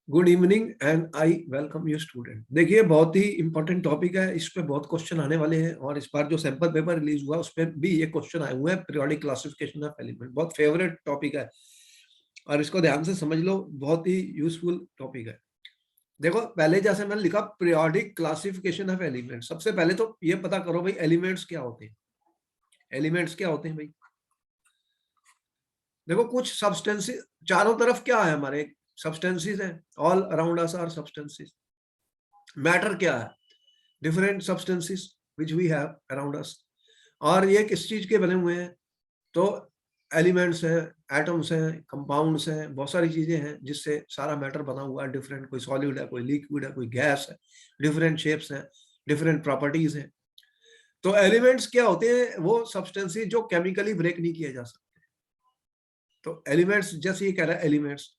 Good evening and I welcome you student. देखिए, बहुत ही important topic है, इस पे बहुत क्वेश्चन आने वाले हैं और इस बार जो सैंपल पेपर रिलीज हुआ उस पर भी ये क्वेश्चन आए हुए हैं। पीरियोडिक क्लासिफिकेशन ऑफ एलिमेंट बहुत फेवरेट टॉपिक है और इसको ध्यान से समझ लो, बहुत ही यूजफुल टॉपिक है। देखो, पहले जैसे मैंने लिखा पीरियोडिक क्लासिफिकेशन ऑफ एलिमेंट, सबसे पहले तो ये पता करो भाई एलिमेंट्स क्या होते हैं। एलिमेंट्स क्या होते हैं भाई? देखो, कुछ सब्सटेंसेस चारों तरफ क्या है, हमारे सब्सटेंसेस है, all around us are substances. Matter क्या है? Different substances which we have around us. और ये किस चीज के बने हुए हैं? तो एलिमेंट्स हैं, एटम्स हैं, कंपाउंड्स हैं, बहुत सारी चीजें हैं जिससे सारा मैटर बना हुआ है। डिफरेंट, कोई सॉलिड है, कोई लिक्विड है, कोई गैस है, डिफरेंट शेप्स हैं, डिफरेंट प्रॉपर्टीज हैं। तो एलिमेंट्स क्या होते हैं? वो सब्सटेंसेस जो केमिकली ब्रेक नहीं किए जा सकते। तो एलिमेंट्स, जैसे ये कह रहा है एलिमेंट्स,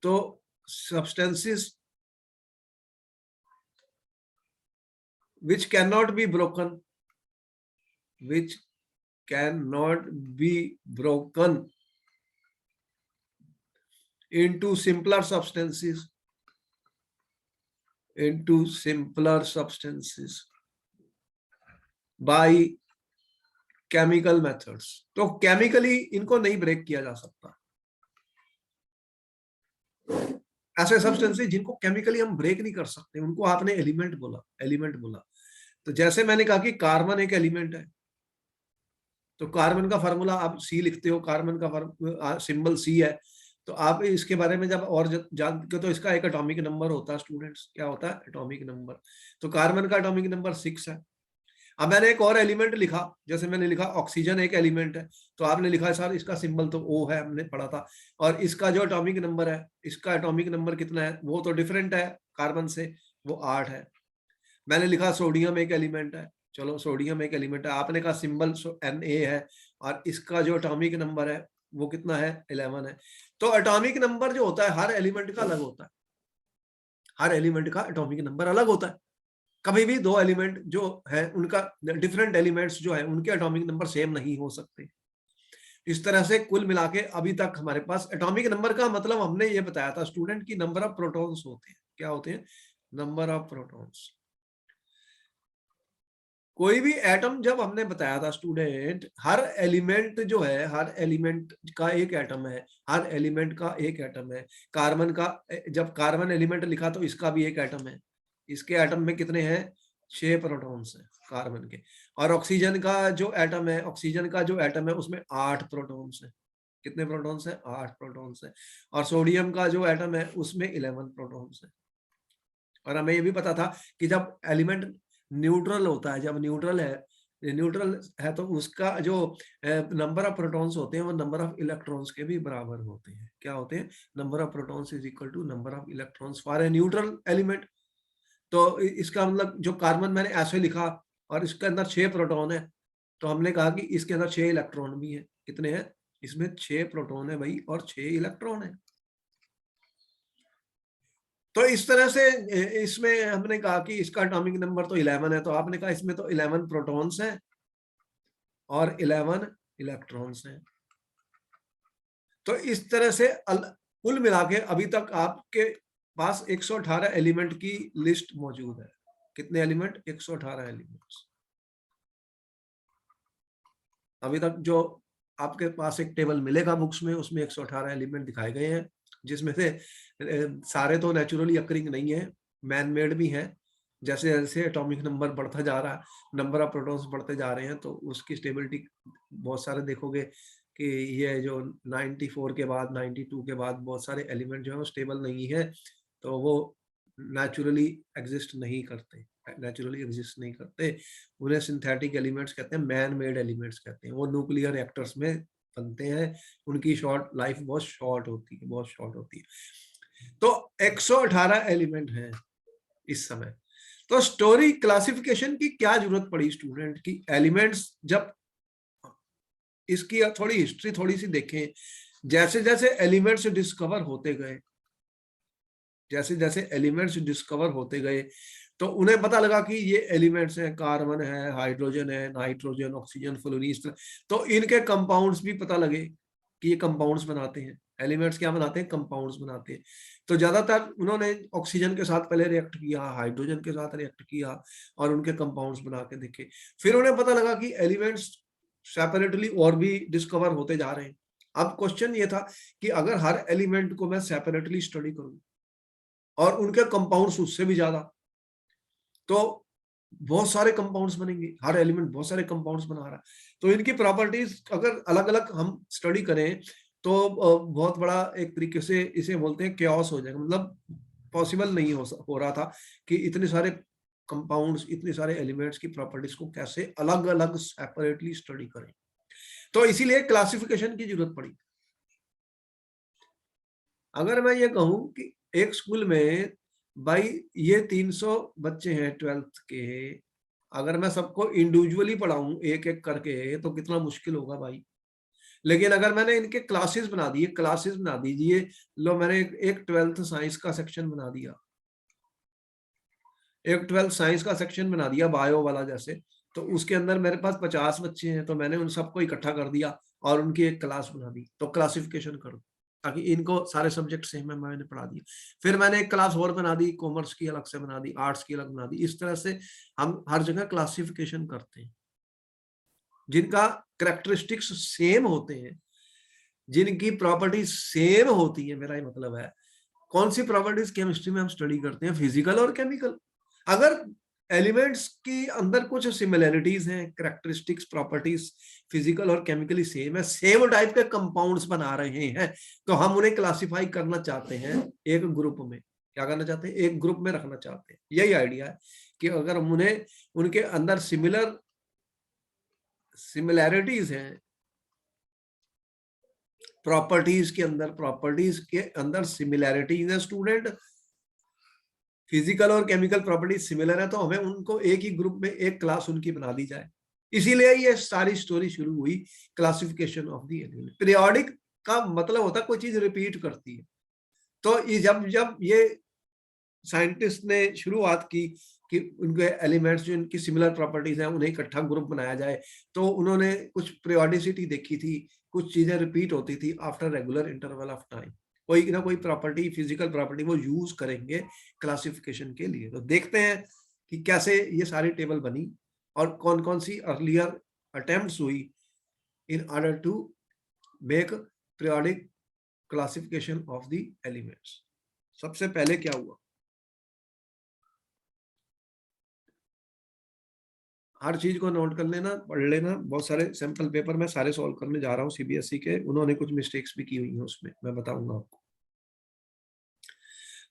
तो substances which cannot be broken, which cannot be broken into simpler substances, by chemical methods। तो केमिकली इनको नहीं ब्रेक किया जा सकता। ऐसे सब्सटेंसेस जिनको केमिकली हम ब्रेक नहीं कर सकते उनको आपने एलिमेंट बोला, एलिमेंट बोला। तो जैसे मैंने कहा कि कार्बन एक एलिमेंट है, तो कार्बन का फार्मूला आप सी लिखते हो, कार्बन का सिंबल सी है। तो आप इसके बारे में जब और जानते हो तो इसका एक एटॉमिक नंबर होता है स्टूडेंट्स। क्या होता है? Atomic number. तो कार्बन का एटॉमिक नंबर 6 है। अब मैंने एक और एलिमेंट लिखा, जैसे मैंने लिखा ऑक्सीजन एक एलिमेंट है, तो आपने लिखा सर इसका सिंबल तो ओ है, हमने पढ़ा था। और इसका जो एटॉमिक नंबर है, इसका एटॉमिक नंबर कितना है? वो तो डिफरेंट है कार्बन से, वो 8 है। मैंने लिखा सोडियम एक एलिमेंट है, चलो सोडियम एक एलिमेंट है, आपने कहा सिंबल Na है और इसका जो एटॉमिक नंबर है वो कितना है? 11 है। तो एटॉमिक नंबर जो होता है हर एलिमेंट का अलग होता है, हर एलिमेंट का एटॉमिक नंबर अलग होता है। कभी भी दो एलिमेंट जो है उनका, डिफरेंट एलिमेंट्स जो है उनके एटॉमिक नंबर सेम नहीं हो सकते। इस तरह से कुल मिला के अभी तक हमारे पास एटॉमिक नंबर का मतलब हमने ये बताया था स्टूडेंट की नंबर ऑफ प्रोटॉन्स होते हैं। क्या होते हैं? Number of protons. कोई भी एटम जब हमने बताया था स्टूडेंट, हर एलिमेंट जो है, हर एलिमेंट का एक एटम है, हर एलिमेंट का एक एटम है। कार्बन का, जब कार्बन एलिमेंट लिखा तो इसका भी एक एटम है। इसके एटम में कितने हैं? 6 प्रोटॉन्स हैं कार्बन के। और ऑक्सीजन का जो एटम है, ऑक्सीजन का जो एटम है उसमें 8 प्रोटॉन्स है। कितने प्रोटॉन्स है? 8 प्रोटॉन्स है। और सोडियम का जो एटम है उसमें 11 प्रोटॉन्स है। और हमें ये भी पता था कि जब एलिमेंट न्यूट्रल होता है, जब न्यूट्रल है तो उसका जो नंबर ऑफ प्रोटॉन्स होते हैं वो नंबर ऑफ इलेक्ट्रॉन्स के भी बराबर होते हैं। क्या होते हैं? Number of protons is equal to number of electrons for a neutral element. तो इसका मतलब जो कार्बन मैंने ऐसे लिखा और इसके अंदर 6 प्रोटॉन है, तो हमने कहा कि इसके अंदर 6 इलेक्ट्रॉन भी है। कितने हैं? इसमें 6 प्रोटॉन है भाई और 6 इलेक्ट्रॉन है। तो इस तरह से इसमें हमने कहा कि इसका एटॉमिक नंबर तो 11 है, तो आपने कहा इसमें तो 11 प्रोटॉन्स हैं और 11 इलेक्ट्रॉन्स हैं। तो इस तरह से कुल मिला के अभी तक आपके पास 118 एलिमेंट की लिस्ट मौजूद है। कितने एलिमेंट? 118 एलिमेंट्स। अभी तक जो आपके पास एक टेबल मिलेगा बुक्स में, उसमें 118 एलिमेंट दिखाए गए हैं, जिसमें से सारे तो नेचुरली अकरिंग नहीं है, मैन मेड भी हैं। जैसे जैसे एटॉमिक नंबर बढ़ता जा रहा है, नंबर ऑफ प्रोटॉन्स बढ़ते जा रहे हैं, तो उसकी स्टेबिलिटी बहुत सारे देखोगे कि ये जो 94 के बाद, 92 के बाद बहुत सारे एलिमेंट जो है वो स्टेबल नहीं है, तो वो नेचुरली एग्जिस्ट नहीं करते, नेचुरली एग्जिस्ट नहीं करते। उन्हें सिंथेटिक एलिमेंट्स कहते हैं, मैन मेड एलिमेंट्स कहते हैं। वो न्यूक्लियर रिएक्टर्स में बनते हैं, उनकी शॉर्ट लाइफ बहुत शॉर्ट होती है, बहुत शॉर्ट होती है। तो 118 एलिमेंट हैं इस समय। तो स्टोरी क्लासिफिकेशन की क्या जरूरत पड़ी स्टूडेंट की? एलिमेंट्स जब इसकी थोड़ी हिस्ट्री थोड़ी सी देखें, जैसे जैसे एलिमेंट्स डिस्कवर होते गए, जैसे जैसे एलिमेंट्स डिस्कवर होते गए, तो उन्हें पता लगा कि ये एलिमेंट्स हैं, कार्बन है, हाइड्रोजन है, नाइट्रोजन, ऑक्सीजन, फ्लोरीन। तो इनके कंपाउंड्स भी पता लगे कि ये कंपाउंड्स बनाते हैं, एलिमेंट्स क्या बनाते हैं, कंपाउंड्स बनाते हैं। तो ज्यादातर उन्होंने ऑक्सीजन के साथ पहले रिएक्ट किया, हाइड्रोजन के साथ रिएक्ट किया और उनके कंपाउंड्स बना के देखे। फिर उन्हें पता लगा कि एलिमेंट्स सेपरेटली और भी डिस्कवर होते जा रहे हैं। अब क्वेश्चन ये था कि अगर हर एलिमेंट को मैं सेपरेटली स्टडी करूं और उनके कंपाउंड्स उससे भी ज्यादा, तो बहुत सारे कंपाउंड्स बनेंगे, हर एलिमेंट बहुत सारे कंपाउंड्स बना रहा है। तो इनकी प्रॉपर्टीज अगर अलग अलग हम स्टडी करें तो बहुत बड़ा एक तरीके से इसे बोलते हैं chaos हो जाएगा। मतलब पॉसिबल नहीं हो रहा था कि इतने सारे कंपाउंड्स, इतने सारे एलिमेंट्स की प्रॉपर्टीज को कैसे अलग अलग सेपरेटली स्टडी करें। तो इसीलिए क्लासिफिकेशन की जरूरत पड़ी। अगर मैं ये कहूं कि एक स्कूल में भाई ये 300 बच्चे हैं 12th के, अगर मैं सबको इंडिविजुअली पढ़ाऊं एक एक करके तो कितना मुश्किल होगा भाई। लेकिन अगर मैंने इनके क्लासेस बना दिए, क्लासेस बना दीजिए, लो मैंने एक 12th साइंस का सेक्शन बना दिया, एक 12th साइंस का सेक्शन बना दिया बायो वाला जैसे, तो उसके अंदर मेरे पास 50 बच्चे हैं, तो मैंने उन सबको इकट्ठा कर दिया और उनकी एक क्लास बना दी, तो क्लासिफिकेशन कर दो ताकि इनको सारे सब्जेक्ट सेम में मैंने पढ़ा दिया। फिर मैंने एक क्लास और बना दी, कॉमर्स की अलग से बना दी, आर्ट्स की अलग बना दी। इस तरह से हम हर जगह क्लासिफिकेशन करते हैं। जिनका कैरेक्टरिस्टिक्स सेम होते हैं, जिनकी प्रॉपर्टीज सेम होती है, मेरा ये मतलब है। कौन सी प्रॉपर्टीज केमिस्ट्री में हम स्टडी करते हैं, फिजिकल और केमिकल। अगर एलिमेंट्स की अंदर कुछ सिमिलैरिटीज हैं, कैरेक्टरिस्टिक्स, प्रॉपर्टीज फिजिकल और केमिकली सेम है, सेम टाइप के कंपाउंड्स बना रहे हैं, तो हम उन्हें क्लासिफाई करना चाहते हैं एक ग्रुप में। क्या करना चाहते हैं, एक ग्रुप में रखना चाहते हैं। यही आइडिया है कि अगर हम उन्हें, उनके अंदर सिमिलैरिटीज हैं, प्रॉपर्टीज के अंदर सिमिलैरिटीज है स्टूडेंट, फिजिकल और केमिकल प्रॉपर्टीज सिमिलर है, तो हमें उनको एक ही ग्रुप में एक क्लास उनकी बना दी जाए। इसीलिए ये सारी स्टोरी शुरू हुई classification of the element. Periodic का मतलब होता है कोई चीज रिपीट करती है। तो जब जब ये साइंटिस्ट ने शुरुआत की कि उनके एलिमेंट्स जो इनकी सिमिलर प्रॉपर्टीज हैं उन्हें इकट्ठा ग्रुप बनाया जाए, तो उन्होंने कुछ पीरियोडिसिटी देखी थी, कुछ चीजें रिपीट होती थी after regular interval of time. कोई ना कोई प्रॉपर्टी, फिजिकल प्रॉपर्टी वो यूज करेंगे क्लासिफिकेशन के लिए। तो देखते हैं कि कैसे ये सारी टेबल बनी और कौन कौन सी अर्लियर अटेम्प्ट्स हुई in order to make periodic classification of the elements. सबसे पहले क्या हुआ, हर चीज को नोट कर लेना, पढ़ लेना। बहुत सारे सैंपल पेपर में सारे सॉल्व करने जा रहा हूँ सीबीएसई के, उन्होंने कुछ मिस्टेक्स भी की हुई हैं उसमें, मैं बताऊंगा आपको।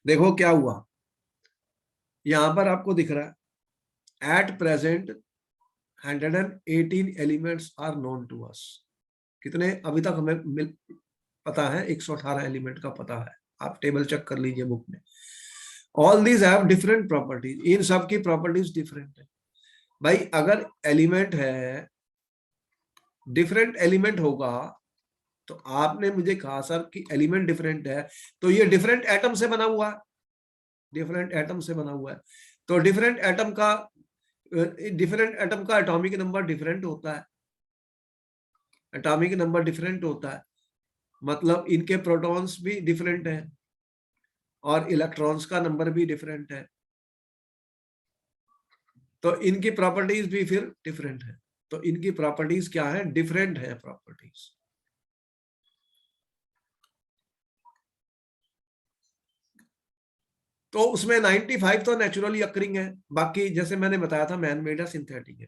देखो क्या हुआ, यहां पर आपको दिख रहा है at present 118 elements are known to us. कितने अभी तक हमें पता है, 118 एलिमेंट का पता है। आप टेबल चेक कर लीजिए बुक में। All these have different properties, इन सब की प्रॉपर्टीज डिफरेंट है। भाई अगर एलिमेंट है, डिफरेंट एलिमेंट होगा, तो आपने मुझे कहा सर कि एलिमेंट डिफरेंट है, तो ये डिफरेंट एटम से बना हुआ है, डिफरेंट एटम से बना हुआ है। तो डिफरेंट एटम का एटॉमिक नंबर डिफरेंट होता है, एटॉमिक नंबर डिफरेंट होता है, मतलब इनके प्रोटॉन्स भी डिफरेंट हैं और इलेक्ट्रॉन्स का नंबर भी डिफरेंट है, तो इनकी प्रॉपर्टीज भी फिर डिफरेंट है। तो इनकी प्रॉपर्टीज क्या है, डिफरेंट है प्रॉपर्टीज। तो उसमें 95 तो नेचुरली अकरिंग है, बाकी जैसे मैंने बताया था मैन मेड है, सिंथेटिक है।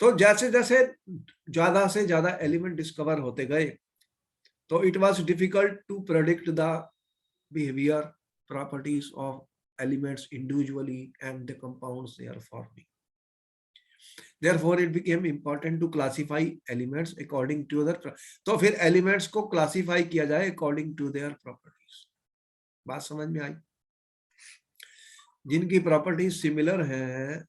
तो जैसे जैसे ज्यादा से ज्यादा एलिमेंट डिस्कवर होते गए, तो it was difficult to predict the behaviour, properties of elements individually and the compounds they are forming. Therefore, it became important to classify elements according to their, तो फिर एलिमेंट्स को क्लासीफाई किया जाए according to their properties. बात समझ में आई? जिनकी properties similar है,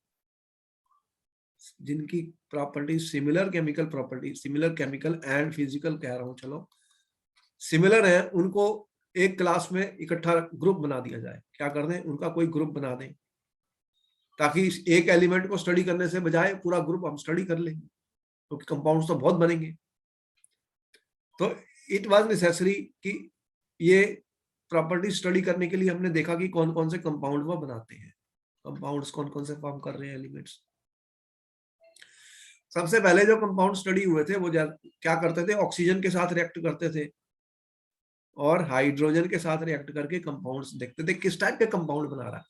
जिनकी properties similar chemical property, similar chemical and physical कह रहा हूं, चलो सिमिलर है, उनको एक क्लास में इकट्ठा ग्रुप बना दिया जाए। क्या कर दें, उनका कोई ग्रुप बना दें, ताकि एक एलिमेंट को स्टडी करने से बजाय पूरा ग्रुप हम स्टडी कर लेंगे, क्योंकि कंपाउंड्स तो बहुत बनेंगे। तो इट वाज नेसेसरी कि ये प्रॉपर्टी स्टडी करने के लिए हमने देखा कि कौन कौन से कंपाउंड वो बनाते हैं, कंपाउंड्स कौन कौन से फॉर्म कर रहे हैं एलिमेंट्स। सबसे पहले जो कंपाउंड स्टडी हुए थे वो क्या करते थे, ऑक्सीजन के साथ रिएक्ट करते थे और हाइड्रोजन के साथ रिएक्ट करके कंपाउंड्स देखते थे किस टाइप के कंपाउंड बना रहा है।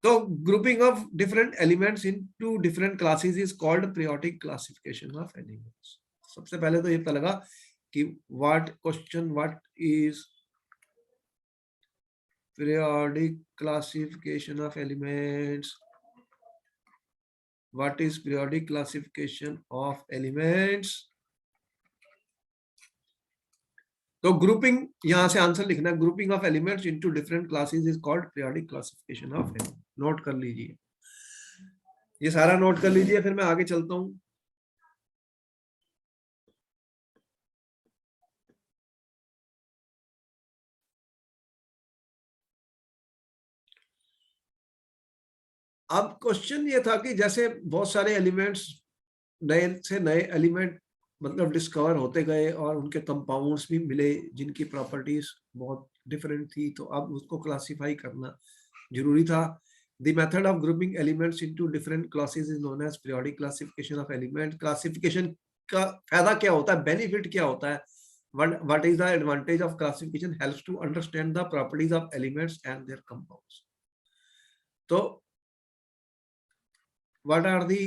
तो grouping of different elements into different classes is called periodic classification of elements. सबसे पहले तो ये पता लगा कि what is periodic classification of elements, what is periodic classification of elements. तो ग्रुपिंग, यहां से आंसर लिखना है, grouping of elements into different classes is called periodic classification of elements. Note कर लीजिए, ये सारा नोट कर लीजिए, फिर मैं आगे चलता हूं। अब क्वेश्चन ये था कि जैसे बहुत सारे एलिमेंट्स, नए से नए एलिमेंट मतलब डिस्कवर होते गए और उनके कंपाउंड्स भी मिले जिनकी प्रॉपर्टीज बहुत डिफरेंट थी, तो अब उसको क्लासिफाई करना जरूरी था। The method of grouping elements into different classes is known as periodic classification of elements. Classification का फायदा क्या होता है, बेनिफिट क्या होता है, what is the advantage of classification, helps to understand the properties of elements and their compounds. तो what are the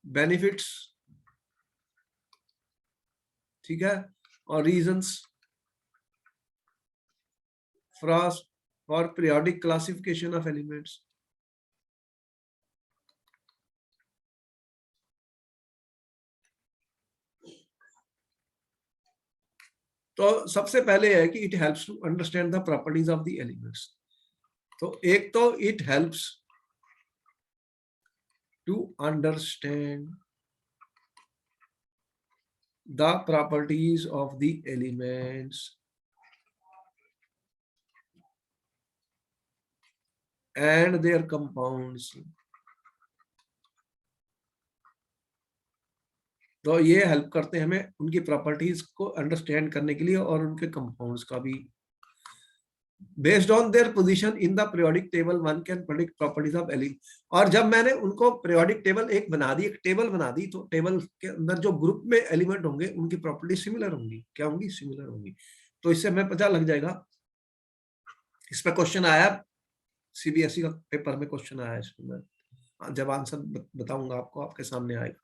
benefits, ठीक है, और reasons for periodic classification of elements. तो सबसे पहले है कि it helps to understand the properties of the elements. तो एक तो it helps to understand the properties of the elements and their compounds. तो ये हेल्प करते हैं हमें उनकी प्रॉपर्टीज को अंडरस्टैंड करने के लिए और उनके कंपाउंड्स का भी। Based on their position in the periodic table one can predict properties of element. और जब मैंने उनको पीरियोडिक टेबल एक बना दी, एक टेबल बना दी, तो टेबल के अंदर जो ग्रुप में एलिमेंट होंगे उनकी प्रॉपर्टी सिमिलर होंगी। क्या होंगी? सिमिलर होंगी। तो इससे हमें पता लग जाएगा। इस पर क्वेश्चन आया, सीबीएसई का पेपर में क्वेश्चन आया इसमें, जब आंसर बताऊंगा आपको, आपके सामने आएगा।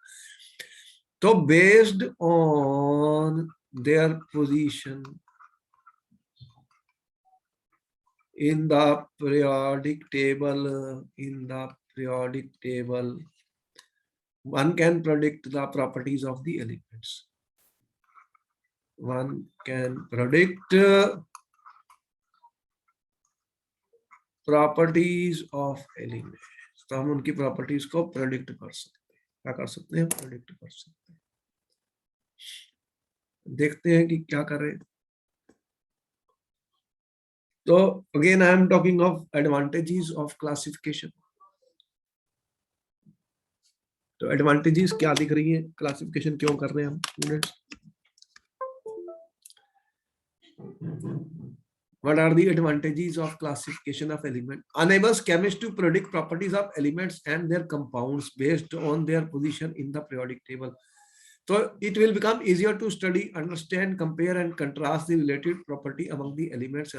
तो based on their position in the periodic table, one can predict the properties of the elements. One can predict properties of elements. तो हम उनकी प्रॉपर्टीज को प्रेडिक्ट कर सकते हैं। क्या कर सकते हैं? प्रेडिक्ट कर सकते हैं। देखते हैं कि क्या कर रहे हैं। तो again I am talking of advantages of classification. तो एडवांटेजेस क्या दिख रही है, क्लासिफिकेशन क्यों कर रहे हैं हम students? What are the advantages of classification of elements? Enables chemists to predict properties of elements and their compounds based on their position in the periodic table. So it will become easier to study, understand, compare and contrast the related property among the elements.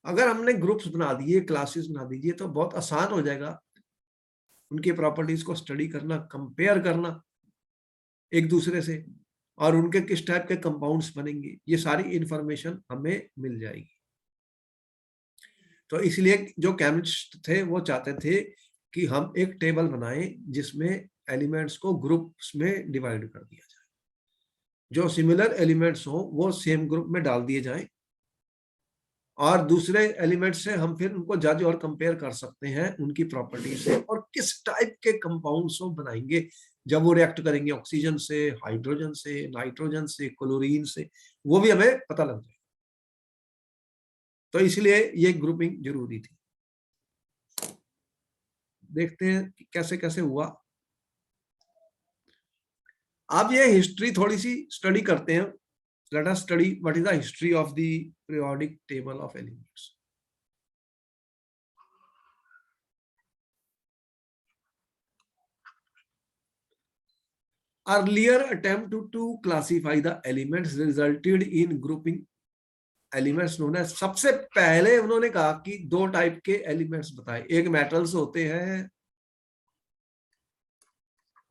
अगर हमने groups बना दिए, classes बना दीजिए, तो बहुत आसान हो जाएगा उनकी प्रॉपर्टीज को स्टडी करना, कंपेयर करना एक दूसरे से, और उनके किस टाइप के कंपाउंड्स बनेंगे, ये सारी इंफॉर्मेशन हमें मिल जाएगी। तो इसलिए जो केमिस्ट थे वो चाहते थे कि हम एक टेबल बनाएं जिसमें एलिमेंट्स को ग्रुप्स में डिवाइड कर दिया जाए, जो सिमिलर एलिमेंट्स हो वो सेम ग्रुप में डाल दिए जाएं, और दूसरे एलिमेंट से हम फिर उनको जज और कंपेयर कर सकते हैं उनकी प्रॉपर्टी से, और किस टाइप के कंपाउंड्स वो बनाएंगे जब वो रिएक्ट करेंगे ऑक्सीजन से, हाइड्रोजन से, नाइट्रोजन से, क्लोरीन से, वो भी हमें पता लग जाए। तो इसलिए ये ग्रुपिंग जरूरी थी। देखते हैं कि कैसे कैसे हुआ। अब ये हिस्ट्री थोड़ी सी स्टडी करते हैं। Let us study what is the history of the periodic table of elements. Earlier attempt to classify the elements resulted in grouping elements known as। सबसे पहले उन्होंने कहा कि दो टाइप के एलिमेंट्स बताए, एक मेटल्स होते हैं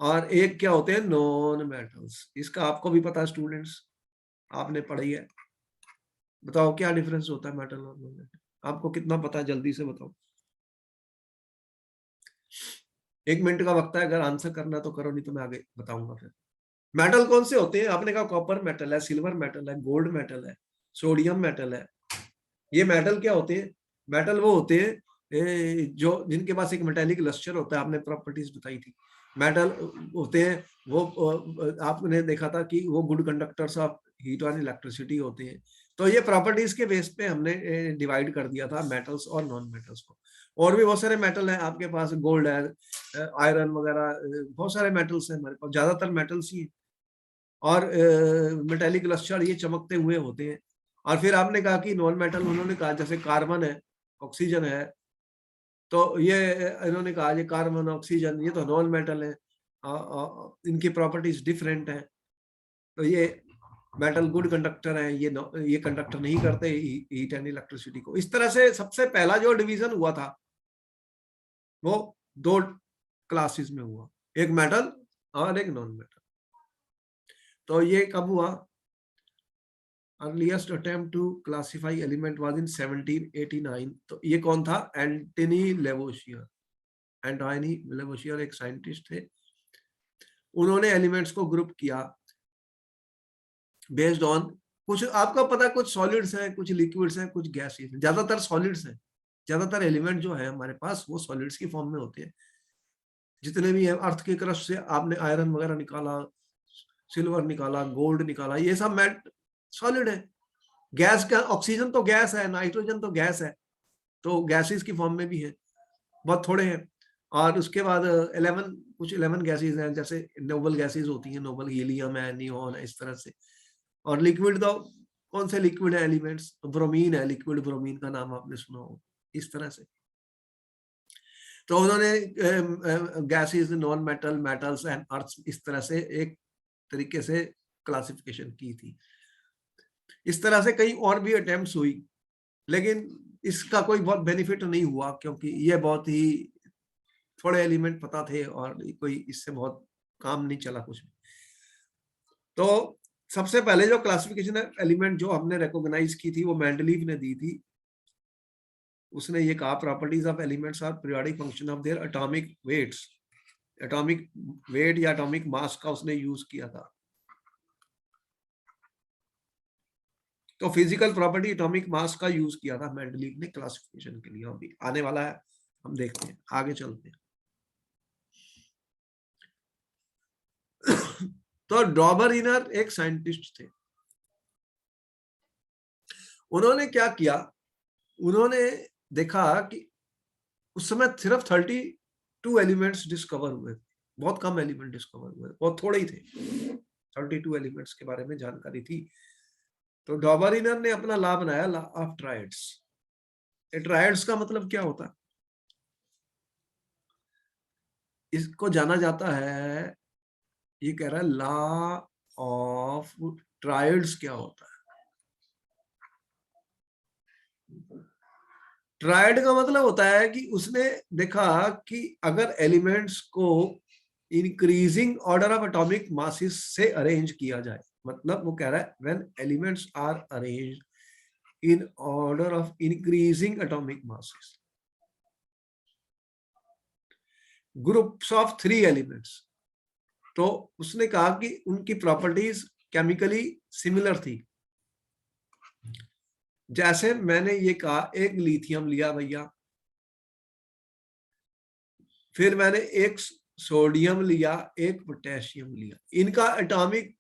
और एक क्या होते हैं, नॉन मेटल्स। इसका आपको भी पता है स्टूडेंट्स, आपने पढ़ी है। बताओ क्या डिफरेंस होता है मेटल और नॉन मेटल, आपको कितना पता है, जल्दी से बताओ। 1 मिनट का वक्त है, अगर आंसर करना तो करो, नहीं तो मैं आगे बताऊंगा। फिर मेटल कौन से होते हैं, आपने कहा कॉपर मेटल है, सिल्वर मेटल है, गोल्ड मेटल है, सोडियम मेटल है। ये मेटल क्या होते हैं, मेटल वो होते हैं जो जिनके पास एक मेटेलिक लस्टर होता है, आपने प्रॉपर्टीज बताई थी। मेटल होते हैं वो आपने देखा था कि वो गुड कंडक्टर्स ऑफ हीट और इलेक्ट्रिसिटी होते हैं। तो ये प्रॉपर्टीज के बेस पे हमने डिवाइड कर दिया था मेटल्स और नॉन मेटल्स को। और भी बहुत सारे मेटल हैं आपके पास, गोल्ड है, आयरन वगैरह, बहुत सारे मेटल्स हैं हमारे पास, ज्यादातर मेटल्स ही। और मेटेलिक लस्टर ये चमकते हुए होते हैं। और फिर आपने कहा कि नॉन मेटल, उन्होंने कहा जैसे कार्बन है, ऑक्सीजन है, तो ये इन्होंने कहा ये कार्बन ऑक्सीजन ये तो नॉन मेटल है, इनकी प्रॉपर्टीज डिफरेंट है। तो ये मेटल गुड कंडक्टर है, ये कंडक्टर नहीं करते हीट एंड इलेक्ट्रिसिटी को। इस तरह से सबसे पहला जो डिवीजन हुआ था वो 2 क्लासेस में हुआ, एक मेटल और एक नॉन मेटल। तो ये कब हुआ, earliest attempt to classify element was in 1789। तो ये कौन था, एंटनी लेवोशियर। एंटनी लेवोशियर एक साइंटिस्ट थे, उन्होंने एलिमेंट्स को ग्रुप किया बेस्ड ऑन कुछ, आपको पता है कुछ सॉलिड्स हैं, कुछ लिक्विड्स हैं, कुछ गैसेस हैं, ज्यादातर सॉलिड्स हैं। ज्यादातर एलिमेंट जो है हमारे पास वो सॉलिड्स की फॉर्म में होते हैं। जितने भी है अर्थ के क्रस्ट से आपने आयरन वगैरह निकाला, सिल्वर निकाला, गोल्ड निकाला, ये सब मैट सॉलिड है। गैस का, ऑक्सीजन तो गैस है, नाइट्रोजन तो गैस है, तो गैसेस की फॉर्म में भी है, बहुत थोड़े हैं। और उसके बाद 11 गैसेस हैं, जैसे नोबल गैसेस होती हैं, नोबल हीलियम है, नियोन है, इस तरह से। और लिक्विड तो कौन से लिक्विड है एलिमेंट्स, ब्रोमीन है, लिक्विड ब्रोमीन का नाम आपने सुना हो, इस तरह से। तो उन्होंने gases, non metal, metals and earth, इस तरह से एक तरीके से क्लासिफिकेशन की थी। इस तरह से कई और भी अटेम्प्ट्स हुई, लेकिन इसका कोई बहुत बेनिफिट नहीं हुआ, क्योंकि ये बहुत ही थोड़े एलिमेंट पता थे और कोई इससे बहुत काम नहीं चला कुछ भी। तो सबसे पहले जो क्लासिफिकेशन एलिमेंट जो हमने रिकॉग्नाइज की थी वो मेंडलीव ने दी थी। उसने ये कहा properties of elements are periodic function of their atomic weights. Atomic weight या एटॉमिक मास का उसने यूज किया था। तो फिजिकल प्रॉपर्टी एटॉमिक मास का यूज किया था मेंडलीव ने क्लासिफिकेशन के लिए। अभी आने वाला है, हम देखते हैं, आगे चलते हैं। तो डॉबरिनर एक साइंटिस्ट थे। उन्होंने क्या किया, उन्होंने देखा कि उस समय सिर्फ 32 एलिमेंट्स डिस्कवर हुए, बहुत कम एलिमेंट डिस्कवर हुए, बहुत थोड़े ही थे, 32 एलिमेंट्स के बारे में जानकारी थी। तो डॉबरिनर ने अपना लॉ बनाया, लॉ ऑफ ट्राइड्स। ट्राइड्स का मतलब क्या होता है, इसको जाना जाता है, ये कह रहा है लॉ ऑफ ट्राइड्स क्या होता है। ट्राइड का मतलब होता है कि उसने देखा कि अगर एलिमेंट्स को increasing order of atomic masses से अरेंज किया जाए, मतलब वो कह रहा है when elements are arranged in order of increasing atomic masses, groups of 3 elements. तो उसने कहा कि उनकी प्रॉपर्टीज केमिकली सिमिलर थी। जैसे मैंने ये कहा, एक लिथियम लिया भैया, फिर मैंने एक सोडियम लिया, एक पोटेशियम लिया, इनका एटॉमिक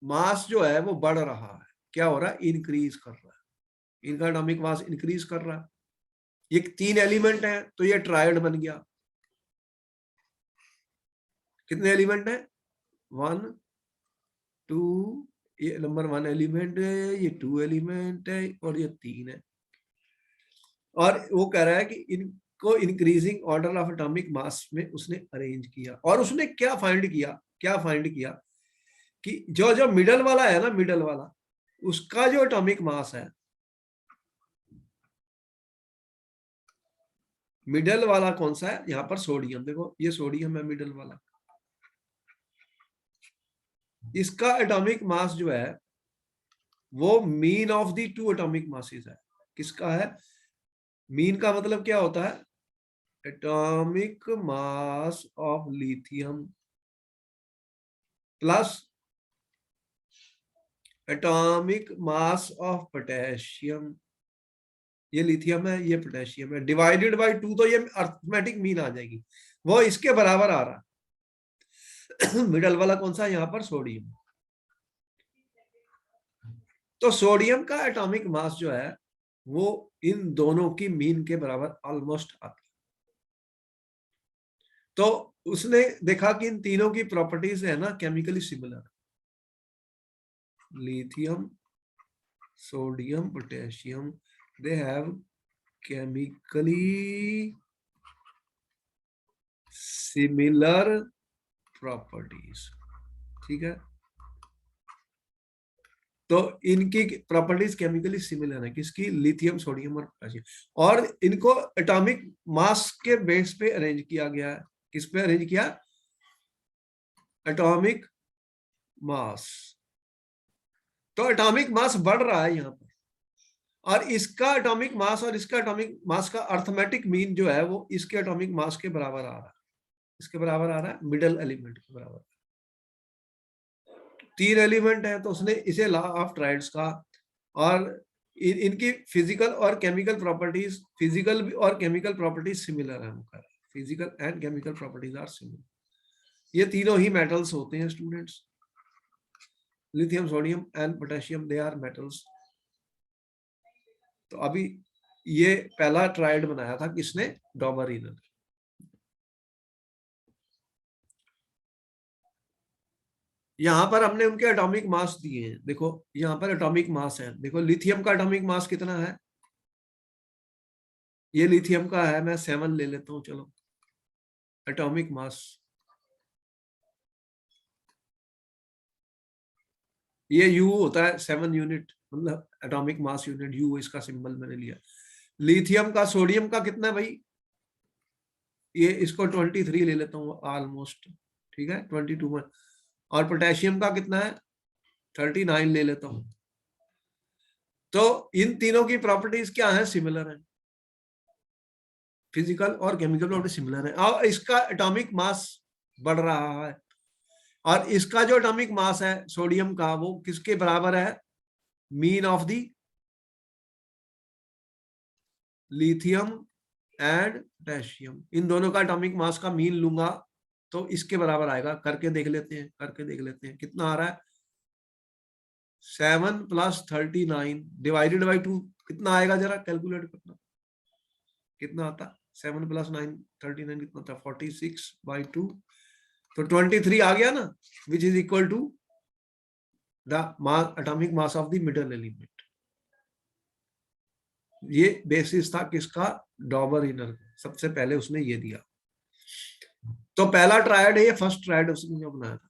मास जो है वो बढ़ रहा है। क्या हो रहा है, इंक्रीज कर रहा है, इनका एटॉमिक मास इंक्रीज कर रहा है। ये 3 एलिमेंट हैं तो ये ट्रायड बन गया। कितने एलिमेंट है? 1 2, ये नंबर 1 एलिमेंट है, ये 2 एलिमेंट है और ये 3 है। और वो कह रहा है कि इनको increasing order of atomic mass में उसने अरेंज किया। और उसने क्या फाइंड किया कि जो जो मिडल वाला है ना, मिडल वाला, उसका जो एटॉमिक मास है, मिडल वाला कौन सा है? यहाँ पर सोडियम। देखो ये सोडियम है मिडल वाला। इसका एटॉमिक मास जो है वो mean of the two atomic masses है। किसका है? मीन का मतलब क्या होता है? Atomic mass of lithium plus atomic mass of potassium. ये लिथियम है, ये पोटेशियम है, डिवाइडेड बाय 2, तो ये अर्थमेटिक मीन आ जाएगी। वो इसके बराबर आ रहा। मिडल वाला कौन सा? यहाँ पर सोडियम। तो सोडियम का एटॉमिक मास जो है वो इन दोनों की मीन के बराबर ऑलमोस्ट आता है। तो उसने देखा कि इन तीनों की प्रॉपर्टीज है ना chemically similar. Lithium, sodium, potassium, they have chemically similar properties. ठीक है, तो इनकी प्रॉपर्टीज केमिकली सिमिलर है। किसकी? लिथियम, सोडियम और पोटेशियम। और इनको एटॉमिक मास के बेस पे अरेंज किया गया है। किस पे अरेंज किया? Atomic mass. तो एटॉमिक मास बढ़ रहा है यहाँ पर, और इसका एटॉमिक मास और इसका एटॉमिक मास का अर्थमेटिक मीन जो है वो इसके एटॉमिक मास के बराबर आ रहा है। इसके बराबर आ रहा है, मिडल एलिमेंट के बराबर। 3 एलिमेंट है तो उसने इसे लॉ ऑफ ट्राइड्स का। और इनकी फिजिकल और केमिकल प्रॉपर्टीज, फिजिकल और केमिकल प्रॉपर्टीज सिमिलर है। Physical and chemical properties are similar. ये तीनों ही मेटल्स होते हैं students. Lithium, sodium and potassium, they are metals. तो अभी ये पहला ट्राइड बनाया था किसने? डॉबरिन ने। यहां पर हमने उनके एटॉमिक मास दिए हैं। देखो यहां पर एटॉमिक मास है। देखो लिथियम का एटॉमिक मास कितना है? ये लिथियम का है, मैं 7 ले लेता हूं। चलो, एटॉमिक मास, ये यू होता है 7 यूनिट, मतलब एटॉमिक मास यूनिट यू, इसका सिंबल मैंने लिया। लिथियम का, सोडियम का कितना है भाई? ये इसको 23 ले लेता हूँ ऑलमोस्ट। ठीक है, 22 में। और पोटेशियम का कितना है? 39 ले लेता हूँ। तो इन तीनों की प्रॉपर्टीज क्या है? सिमिलर है। फिजिकल और केमिकल प्रॉपर्टी सिमिलर है। और इसका एटॉमिक मास बढ़ रहा है, और इसका जो एटॉमिक मास है सोडियम का वो किसके बराबर है? Mean of the lithium and potassium. इन दोनों का एटॉमिक मास का मीन लूंगा तो इसके बराबर आएगा। करके देख लेते हैं कितना आ रहा है। 7 + 39 डिवाइडेड बाई 2 कितना आएगा? जरा कैलकुलेट करना, कितना आता? 7 + 9 39 कितना था? 46/2। तो 23 आ गया ना, which is equal to the atomic mass of the middle element. ये बेसिस था किसका? डॉबरिनर। सबसे पहले उसने ये दिया। तो पहला ट्रायड है ये, फर्स्ट ट्रायड उसने जो बनाया था।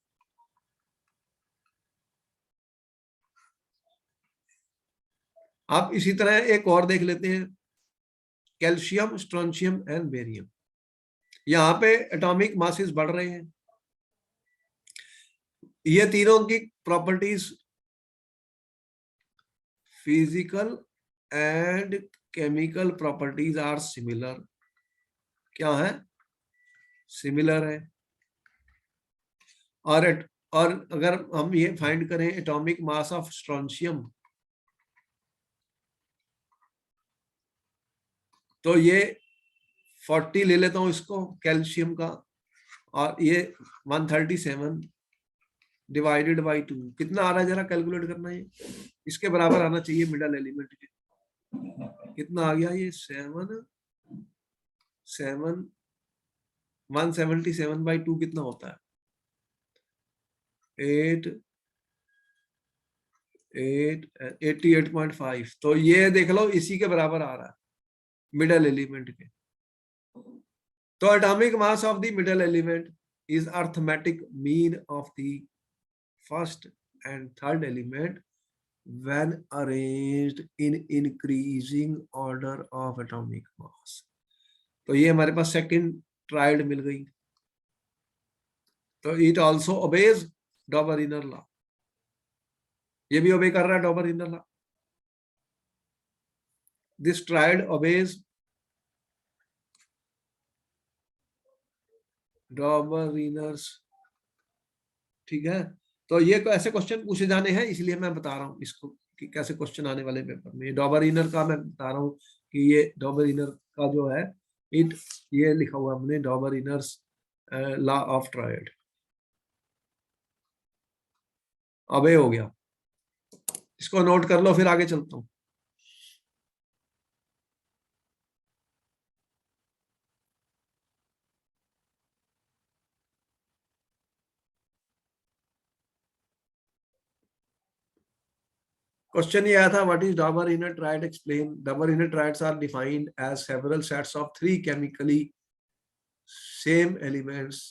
आप इसी तरह एक और देख लेते हैं, कैल्शियम, स्ट्रोंशियम एंड बेरियम। यहाँ पे एटॉमिक मासेस बढ़ रहे हैं। ये तीनों की properties physical and chemical properties are similar. क्या है? सिमिलर है। और अगर हम ये फाइंड करें एटॉमिक मास ऑफ स्ट्रोंशियम, तो ये 40 ले लेता हूं इसको कैल्शियम का, और ये 137 डिवाइडेड बाई 2 कितना आ रहा है? जरा कैलकुलेट करना है। इसके बराबर आना चाहिए मिडल एलिमेंट के। कितना आ गया ये? 177/2 कितना होता है? 88.5, तो ये देख लो इसी के बराबर आ रहा है मिडल एलिमेंट के। तो atomic mass of the middle element is arithmetic mean of the first and third element when arranged in increasing order of atomic mass। तो ये हमारे पास सेकंड ट्रायड मिल गई। तो it also obeys Dobereiner law, ये भी obey कर रहा है Dobereiner law. This triad obeys Dobereiner's, ठीक है। तो ये ऐसे क्वेश्चन पूछे जाने हैं, इसलिए मैं बता रहा हूँ इसको कि कैसे क्वेश्चन आने वाले पेपर में। डॉबर इनर का मैं बता रहा हूँ कि ये डॉबर इनर का जो है इट, ये लिखा हुआ हमने Dobereiner's law of triad, अबे हो गया, इसको नोट कर लो फिर आगे चलता हूँ। क्वेश्चन ये आया था, what is Dobereiner triad, explain. Dobereiner triads are defined as several sets of 3 chemically same elements,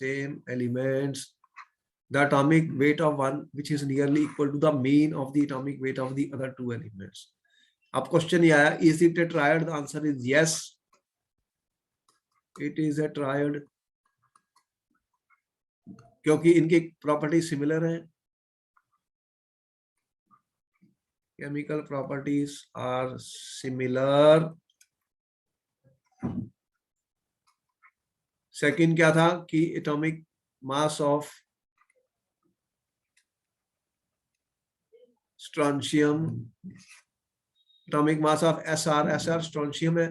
the atomic weight of one which is nearly equal to the mean of the atomic weight of the other 2 elements। अब question ये आया, is it a triad? The answer is yes, it is a triad, क्योंकि इनकी property similar है, chemical properties are similar. Second क्या था कि atomic mass of strontium, atomic mass of SR strontium है,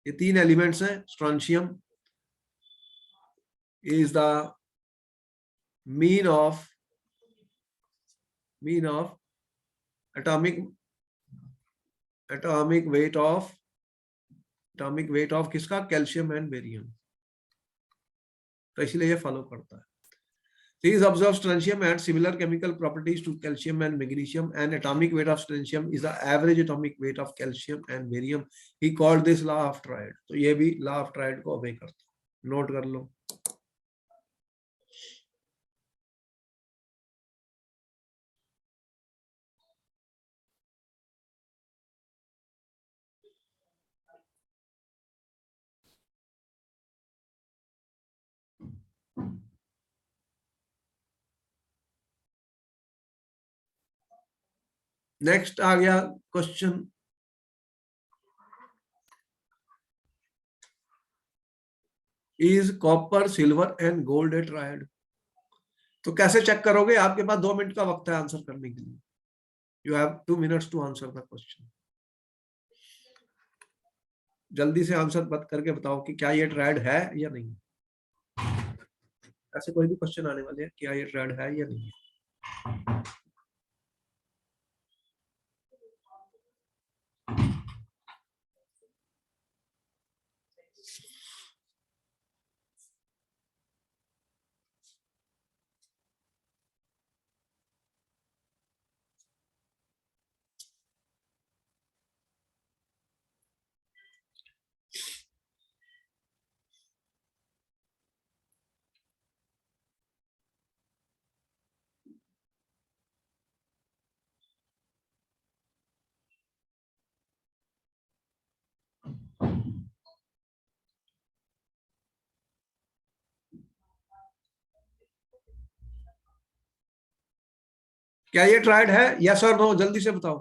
ये 3 एलिमेंट्स हैं। Strontium is the mean of atomic weight of किसका, कैल्शियम एंड बेरियम, तो इसलिए ये फॉलो करता है। These observed strontium had similar chemical properties to calcium and magnesium, and atomic weight of strontium is the average atomic weight of calcium and barium। He called this law of triad। तो ये भी law of triad को obey करता है, note कर लो। Next आ गया question, is copper silver and gold A triad. तो कैसे चेक करोगे, आपके पास 2 मिनट का वक्त है आंसर करने के लिए। You have 2 minutes to answer the question. जल्दी से आंसर बत करके बताओ कि क्या ये ट्रायड है या नहीं। ऐसे कोई भी क्वेश्चन आने वाले हैं, क्या ये ट्रायड है या नहीं। क्या ये ट्रायड है, यस और नो, जल्दी से बताओ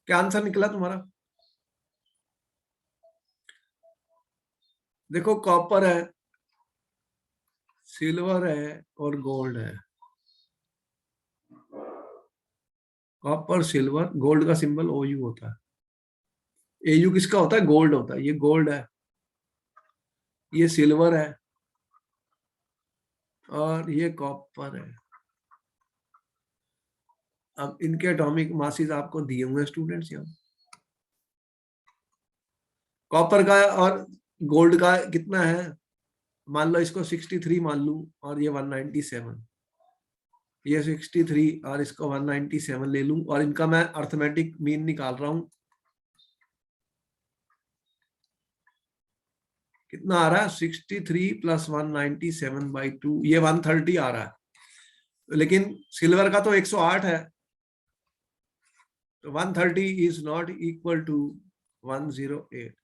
क्या आंसर निकला तुम्हारा। देखो कॉपर है, सिल्वर है और गोल्ड है। कॉपर सिल्वर गोल्ड का सिंबल OU होता है। AU किसका होता है, गोल्ड होता है। ये गोल्ड है, ये सिल्वर है और ये कॉपर है। अब इनके एटॉमिक मासेस आपको दिए हुए हैं स्टूडेंट्स यहाँ। कॉपर का और गोल्ड का कितना है, मान लो इसको 63 मान लूं और ये 197, ये 63 और इसको 197 ले लूं और इनका मैं अर्थमेटिक मीन निकाल रहा हूं। कितना आ रहा है? 63 प्लस 197/2, ये 130 आ रहा है। लेकिन सिल्वर का तो 108 है, तो 130 इज नॉट इक्वल टू 108।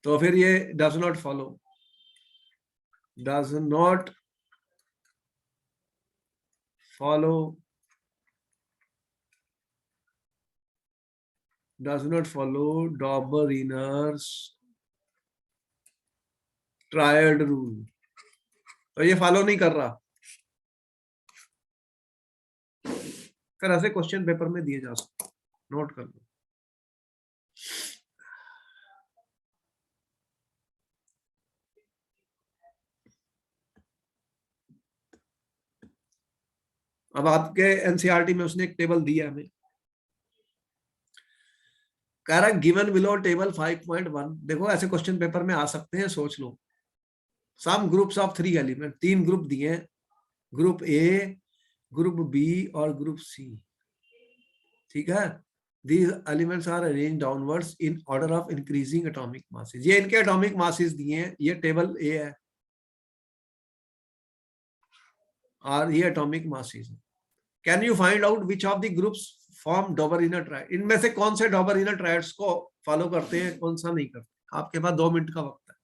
तो फिर ये does not follow, does not follow, does not follow Dobereiner's triad rule. तो ये फॉलो नहीं कर रहा। फिर ऐसे क्वेश्चन पेपर में दिए जा सकते, नोट कर लो। अब आपके एनसीईआरटी में उसने एक टेबल दिया हमें, कह रहा है गिवन बिलो टेबल 5.1। देखो ऐसे क्वेश्चन पेपर में आ सकते हैं, सोच लो। Some groups of 3 element, 3 group दिए हैं, ग्रुप ए, ग्रुप बी और ग्रुप सी। ठीक है, these elements are arranged downwards in order of increasing atomic masses। ये इनके एटॉमिक मासेस दिए हैं, ये टेबल ए है और ये एटॉमिक मासेस है। Can you find out which of the groups form Dabur inner triad. इनमें से कौन से डॉबर इनर ट्रायड्स को फॉलो करते हैं, कौन सा नहीं करते। आपके पास 2 मिनट का वक्त है।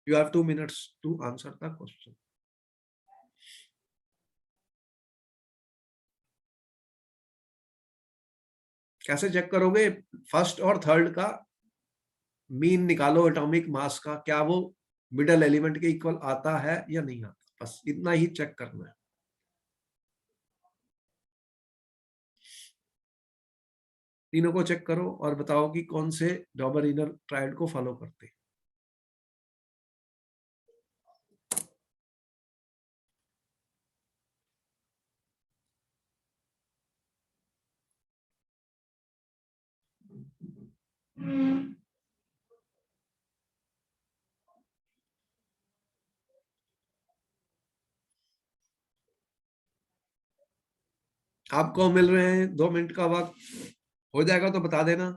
You have 2 minutes to answer the question. कैसे चेक करोगे? फर्स्ट और थर्ड का मीन निकालो एटॉमिक मास का, क्या वो मिडल एलिमेंट के इक्वल आता है या नहीं आता, बस इतना ही चेक करना है। तीनों को चेक करो और बताओ कि कौन से डॉबर इनर ट्रायड को फॉलो करते हैं। आपको मिल रहे हैं 2 मिनट का वक्त, हो जाएगा तो बता देना।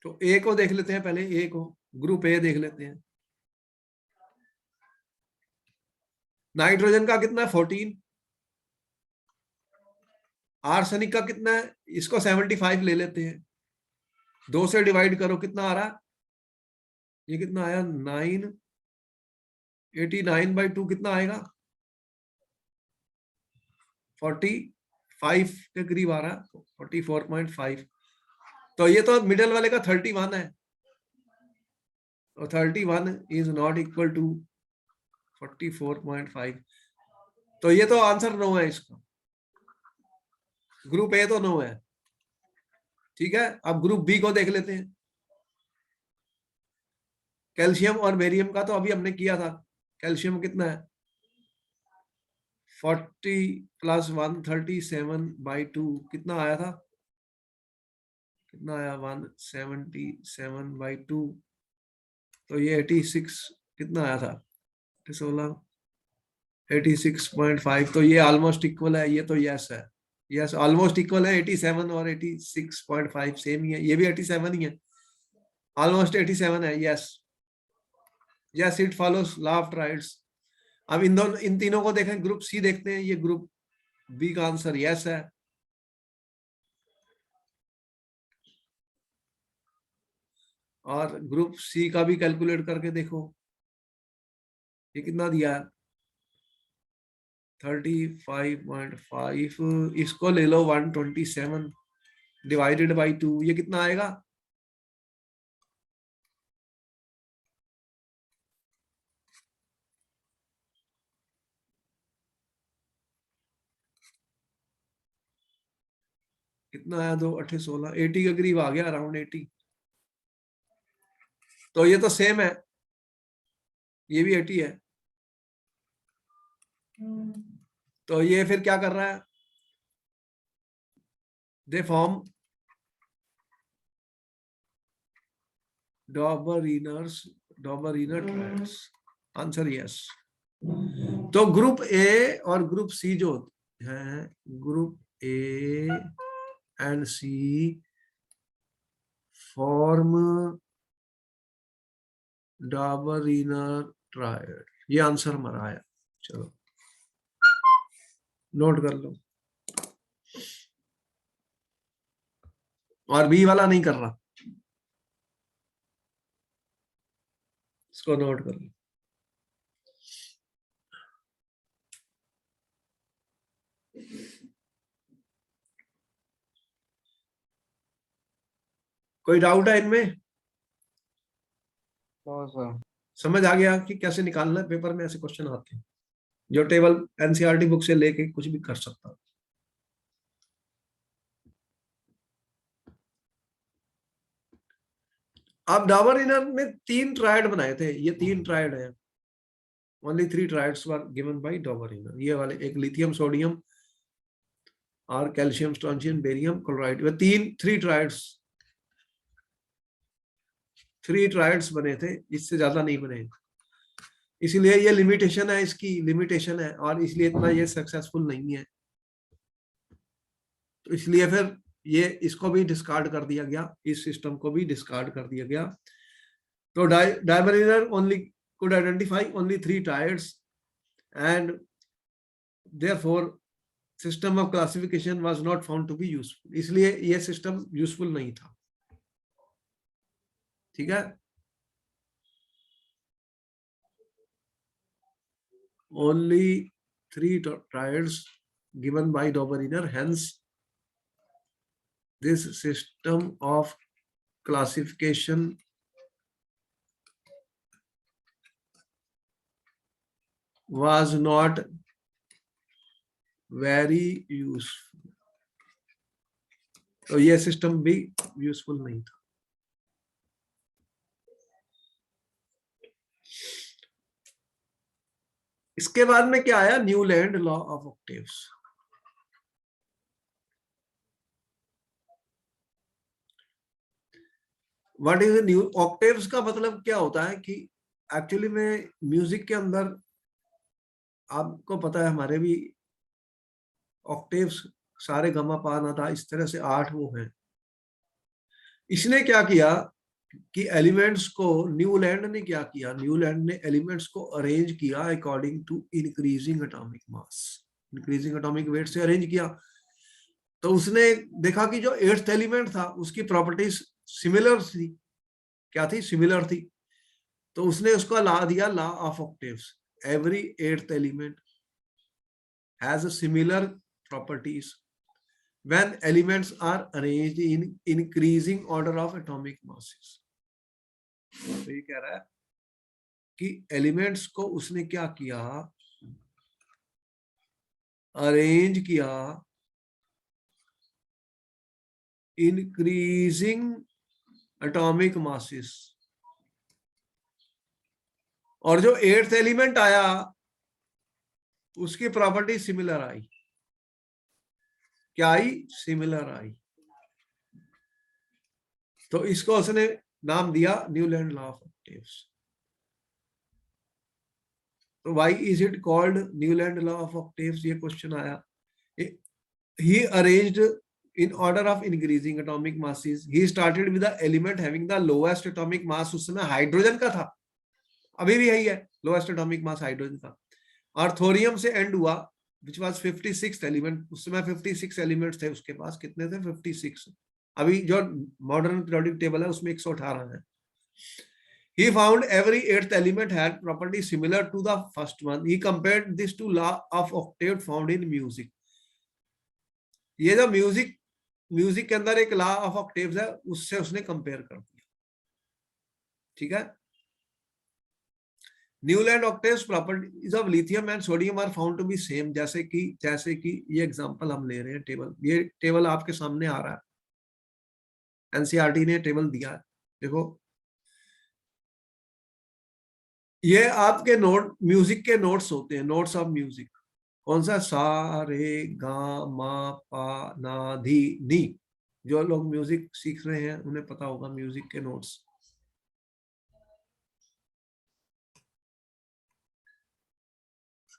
तो ए को देख लेते हैं पहले, ए को, ग्रुप ए देख लेते हैं। नाइट्रोजन का कितना है? 14। आर्सेनिक का कितना है? इसको 75 ले लेते हैं, 2 से डिवाइड करो, कितना आ रहा है? ये कितना आया? 9, 89/2 कितना आएगा? 45 के करीब आ रहा है, 44.5। तो ये तो मिडल वाले का 31 है, और 31 इज नॉट इक्वल टू 44.5। तो ये तो आंसर नो है इसका, ग्रुप ए तो नो है। ठीक है, अब ग्रुप बी को देख लेते हैं। कैल्शियम और बेरियम का तो अभी हमने किया था। कैल्शियम कितना है? 40 प्लस 137/2 कितना आया था? कितना आया? 177/2। तो ये 86 कितना आया था? 16, 86.5। तो ये ऑलमोस्ट इक्वल है, ये तो यस है। यस, ऑलमोस्ट इक्वल है। 87 और 86.5 सेम ही है, ये भी 87 ही है, ऑलमोस्ट 87 है। Yes, yes, it follows law of triads. अब इन तीनों को देखें, ग्रुप सी देखते हैं। ये ग्रुप बी का आंसर यस है। और ग्रुप सी का भी कैलकुलेट करके देखो, ये कितना दिया है? 35.5। इसको ले लो 127 डिवाइडेड बाई 2, ये कितना आएगा? कितना आया? 2 8 16, 80 के करीब आ गया, अराउंड 80। तो ये तो सेम है, ये भी 80 है। तो ये फिर क्या कर रहा है? They form Dobereiner triads, answer yes. तो ग्रुप ए और ग्रुप सी जो है, group A and C form Dobereiner triad, ये आंसर हमारा आया। चलो नोट कर लो, और बी वाला नहीं कर रहा, इसको नोट कर लो। कोई डाउट है इनमें? समझ आ गया कि कैसे निकालना है? पेपर में ऐसे क्वेश्चन आते हैं जो टेबल एनसीईआरटी बुक से लेके कुछ भी कर सकता है। अब डॉबरिनर में 3 ट्रायड बनाए थे, ये 3 ट्रायड है, only 3 triads were given by Dobereiner. ये वाले एक लिथियम सोडियम और कैल्शियम स्ट्रोंशियम बेरियम क्लोराइड, वे 3 ट्रायड्स बने थे, इससे ज्यादा नहीं बने। इसीलिए ये लिमिटेशन है, इसकी लिमिटेशन है, और इसलिए इतना ये सक्सेसफुल नहीं है। तो इसलिए फिर ये इसको भी डिस्कार्ड कर दिया गया, इस सिस्टम को भी डिस्कार्ड कर दिया गया। तो डॉबरिनर only could identify only 3 triads, and therefore system of classification was not found to be useful, इसलिए ये सिस्टम यूजफुल नहीं था। ठीक है, only 3 triads given by Dobereiner, hence this system of classification was not very useful। तो ये system भी useful नहीं था। इसके बाद में क्या आया? Newland law of octaves. What is new octaves का मतलब क्या होता है कि एक्चुअली में म्यूजिक के अंदर आपको पता है हमारे भी ऑक्टेव्स सारे गमा पा ना था, इस तरह से 8 वो हैं। इसने क्या किया कि एलिमेंट्स को, न्यूलैंड ने क्या किया, न्यूलैंड ने एलिमेंट्स को अरेंज किया according to increasing atomic mass, increasing atomic weight से अरेंज किया। तो उसने देखा कि जो 8th एलिमेंट था उसकी प्रॉपर्टीज सिमिलर थी। क्या थी? सिमिलर थी। तो उसने उसका ला दिया, law of octaves. Every 8th element has similar properties when elements are arranged in increasing order of atomic masses। तो ये कह रहा है कि एलिमेंट्स को उसने क्या किया, अरेंज किया इंक्रीजिंग एटॉमिक मासेस, और जो 8th एलिमेंट आया उसकी प्रॉपर्टी सिमिलर आई। क्या आई? Similar I. तो इसको उसने नाम दिया न्यूलैंड लॉ ऑफ ऑक्टेव्स। तो why is it called Newland law of octaves? ये क्वेश्चन आया। He arranged in order of increasing atomic masses, he started with the element having the lowest atomic mass। उस समय hydrogen का था, अभी भी यही है, लोएस्ट एटॉमिक मास हाइड्रोजन का। और थोरियम से एंड हुआ which was 56th एलिमेंट। उस समय 56 एलिमेंट्स थे उसके पास। कितने थे? 56। अभी जो मॉडर्न पीरियोडिक टेबल है उसमें 118 है। He found every 8th element had property similar to the first one। He compared this to law of octave found in music। ये जो म्यूजिक के अंदर एक लॉ ऑफ ऑक्टेव्स है, उससे उसने कंपेयर कर दिया। ठीक है। Newland octaves properties of lithium and sodium are found to be same. जैसे कि ये एग्जांपल हम ले रहे हैं, टेबल, ये टेबल आपके सामने आ रहा है, एनसीईआरटी ने टेबल दिया है। देखो, ये आपके नोट, म्यूजिक के नोट्स होते हैं, नोट्स ऑफ म्यूजिक। कौन सा? सा रे गा मा पा ना धी नी। जो लोग म्यूजिक सीख रहे हैं उन्हें पता होगा म्यूजिक के नोट्स।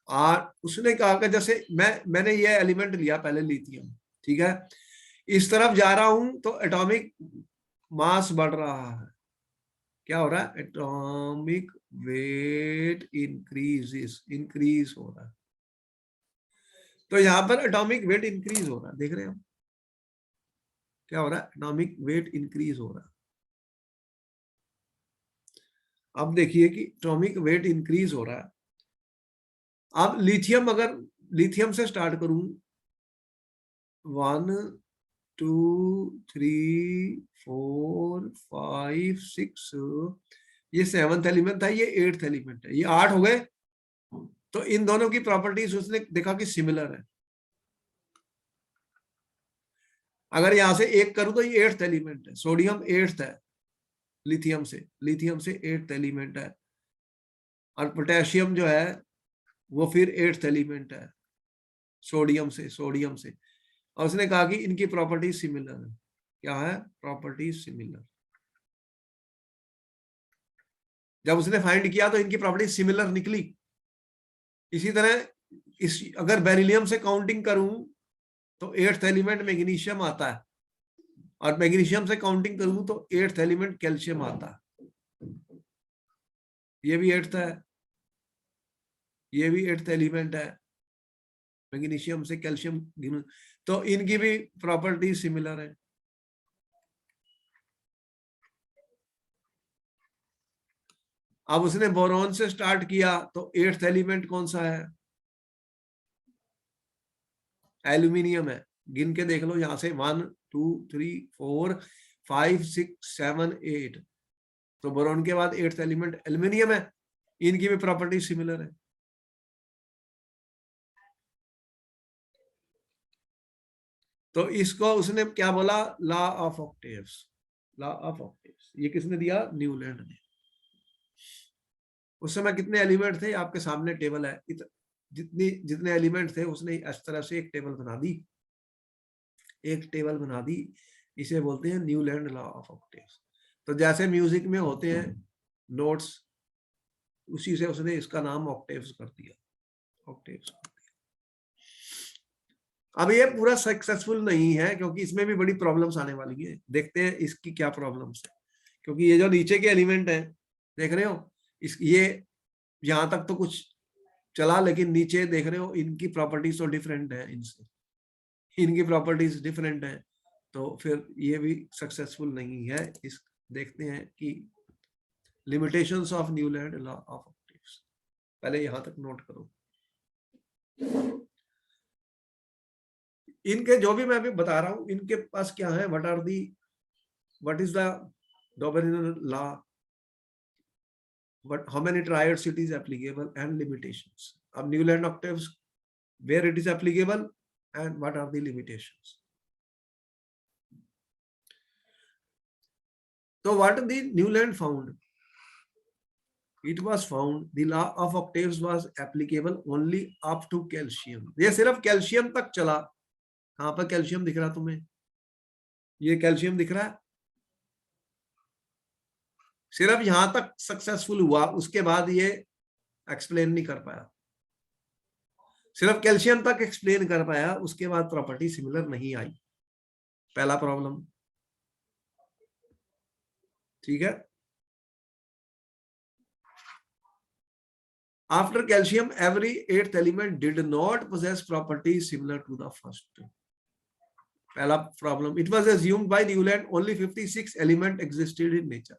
उसने कहा कि जैसे मैंने ये एलिमेंट लिया पहले लिथियम, ठीक है, इस तरफ जा रहा हूं तो एटॉमिक मास बढ़ रहा है, क्या हो रहा है, एटॉमिक वेट इंक्रीज हो रहा है। तो यहां पर एटॉमिक वेट इंक्रीज हो रहा है, देख रहे हो क्या हो रहा है, एटॉमिक वेट इंक्रीज हो रहा है। अब देखिए कि एटॉमिक वेट इंक्रीज हो रहा है। अब लिथियम, अगर लिथियम से स्टार्ट करूं, 1 2 3 4 5 6, ये 7th एलिमेंट था, ये 8th एलिमेंट है, ये 8 हो गए। तो इन दोनों की प्रॉपर्टीज उसने देखा कि सिमिलर है। अगर यहां से एक करूं तो ये 8th एलिमेंट है, सोडियम 8th है, लिथियम से 8th एलिमेंट है, और पोटेशियम जो है वो फिर 8th एलिमेंट है सोडियम से। और उसने कहा कि इनकी प्रॉपर्टी सिमिलर है। क्या है, प्रॉपर्टी सिमिलर। जब उसने फाइंड किया तो इनकी प्रॉपर्टी सिमिलर निकली। इसी तरह अगर बेरिलियम से काउंटिंग करूं तो 8th एलिमेंट मैग्नीशियम आता है, और मैग्नीशियम से काउंटिंग करूं तो 8th एलिमेंट कैल्शियम आता है। ये भी 8th है, ये भी 8th एलिमेंट है, मैग्नीशियम से कैल्शियम, तो इनकी भी प्रॉपर्टी सिमिलर है। अब उसने बोरॉन से स्टार्ट किया तो 8th एलिमेंट कौन सा है, एल्यूमिनियम है। गिन के देख लो यहां से, 1 2 3 4 5 6 7 8, तो बोरॉन के बाद 8th एलिमेंट एल्यूमिनियम है। इनकी भी प्रॉपर्टी सिमिलर है। तो इसको उसने क्या बोला, law of octaves. Law of octaves ये किसने दिया, न्यूलैंड ने। उस समय कितने एलिमेंट थे, आपके सामने टेबल है, जितने एलिमेंट थे उसने इस तरह से एक टेबल बना दी, इसे बोलते हैं न्यूलैंड लॉ ऑफ ऑक्टेव्स। तो जैसे म्यूजिक में होते हैं नोट्स, उसी से उसने इसका नाम ऑक्टेव्स कर दिया, ऑक्टेव्स। अब ये पूरा सक्सेसफुल नहीं है, क्योंकि इसमें भी बड़ी प्रॉब्लम्स आने वाली है। देखते हैं इसकी क्या प्रॉब्लम्स है, क्योंकि ये जो नीचे के एलिमेंट है, देख रहे हो, ये यहां तक तो कुछ चला, लेकिन नीचे देख रहे हो इनकी प्रॉपर्टीज तो डिफरेंट है, इनकी प्रॉपर्टीज डिफरेंट है, तो फिर ये भी सक्सेसफुल नहीं है। इस देखते हैं कि limitations of Newland law of octaves, पहले यहां तक नोट करो। इनके जो भी मैं अभी बता रहा हूं, इनके पास क्या है, what is the Dobereiner law, how many triads it is applicable, and limitations. Of Newland octaves, where it is applicable and what are the limitations. So what the Newland found? It was found the law of octaves was applicable only up to calcium. ये सिर्फ calcium तक चला। कहां पर calcium दिख रहा तुम्हें, ये कैल्शियम दिख रहा है, सिर्फ यहां तक सक्सेसफुल हुआ, उसके बाद ये एक्सप्लेन नहीं कर पाया। सिर्फ कैल्शियम तक एक्सप्लेन कर पाया, उसके बाद प्रॉपर्टी सिमिलर नहीं आई, पहला प्रॉब्लम। ठीक है, after calcium every 8th element did not possess property similar to the first. पहला problem, it was assumed by Newland only 56 element existed in nature.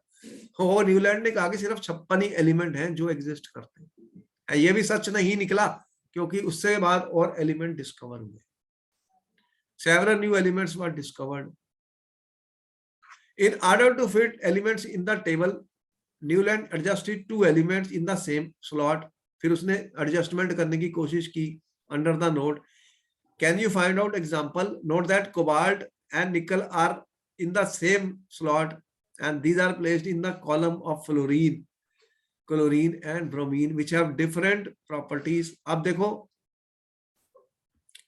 हो न्यूलैंड ने कहा कि सिर्फ 56 ही एलिमेंट हैं जो एग्जिस्ट करते हैं। ये भी सच नहीं निकला, क्योंकि उससे बाद और एलिमेंट डिस्कवर हुए, several new elements were discovered. In order to fit elements in the table, Newland adjusted 2 elements in the same slot. फिर उसने एडजस्टमेंट करने की कोशिश की under the note. Can you find out example, note that cobalt and nickel are in the same slot and these are placed in the column of fluorine, chlorine and bromine which have different properties. अब देखो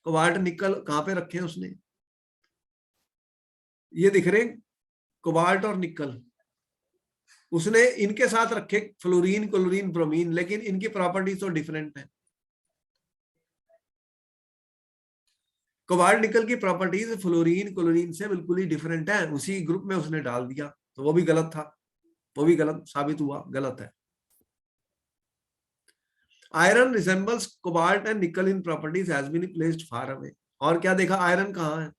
cobalt nickel कहां पे रखे हैं उसने, ये दिख रहे कोबाल्ट और निकल, उसने इनके साथ रखे फ्लोरीन, क्लोरीन, ब्रोमीन, लेकिन इनकी प्रॉपर्टीज तो डिफरेंट है। कोबाल्ट निकल की प्रॉपर्टीज फ्लोरीन क्लोरीन से बिल्कुल ही डिफरेंट है, उसी ग्रुप में उसने डाल दिया, तो वो भी गलत था, वो भी गलत साबित हुआ, गलत है। Iron resembles cobalt and nickel in properties has been placed far away. और क्या देखा, आयरन कहाँ है